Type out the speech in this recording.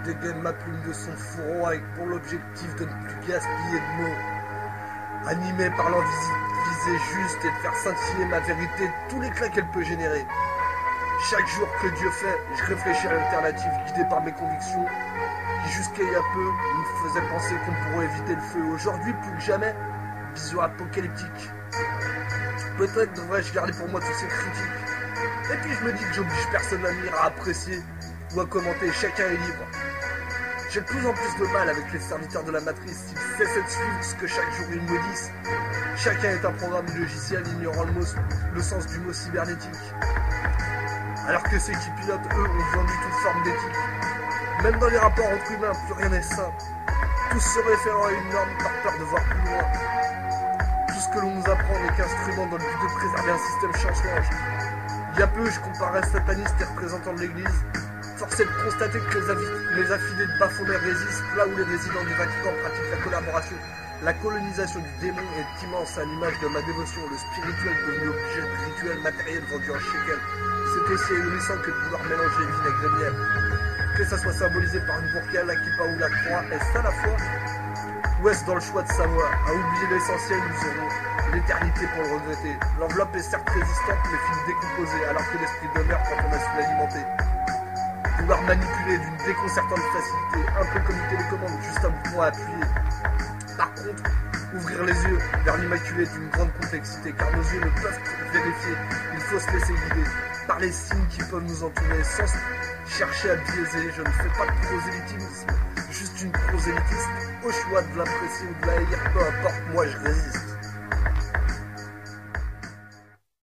dégaine ma plume de son fourreau avec pour l'objectif de ne plus gaspiller de mots. Animé par l'envie visée juste et de faire scintiller ma vérité de tous les clins qu'elle peut générer. Chaque jour que Dieu fait, je réfléchis à l'alternative guidée par mes convictions qui jusqu'à il y a peu me faisaient penser qu'on pourrait éviter le feu. Aujourd'hui, plus que jamais, vision apocalyptique. Peut-être devrais-je garder pour moi tous ces critiques. Et puis je me dis que j'oblige personne à lire, à apprécier ou à commenter, chacun est libre. J'ai de plus en plus de mal avec les serviteurs de la matrice, s'ils cessaient de suivre ce que chaque jour ils me disent. Chacun est un programme logiciel ignorant le sens du mot cybernétique. Alors que ceux qui pilotent, eux, ont vendu toute forme d'éthique. Même dans les rapports entre humains, plus rien n'est simple. Tous se référant à une norme par peur de voir plus loin. Tout ce que l'on nous apprend n'est qu'instrument dans le but de préserver un système changeant. Il y a peu, je comparais satanistes et représentants de l'église. Forcé de constater que les affidés de Baphomet résistent là où les résidents du Vatican pratiquent la collaboration. La colonisation du démon est immense à l'image de ma dévotion. Le spirituel devenu objet de rituel matériel vendu en shekel. C'est aussi ahurissant que de vouloir mélanger vinaigre et miel. Que ça soit symbolisé par une burqa, la kippa ou la croix, est-ce à la fois? Ou est-ce dans le choix de savoir? À oublier l'essentiel, nous aurons l'éternité pour le regretter. L'enveloppe est certes résistante, mais finit décomposée, alors que l'esprit demeure quand on a su l'alimenter. Vouloir manipuler d'une déconcertante facilité, un peu comme une télécommande, juste un bouton à appuyer. Par contre, ouvrir les yeux vers l'immaculé d'une grande complexité, car nos yeux ne peuvent vérifier, il faut se laisser guider par les signes qui peuvent nous entourer, sans chercher à biaiser. Je ne fais pas de prosélytisme, juste une prosélytiste, au choix de l'apprécier ou de la haïr, peu importe, moi je résiste.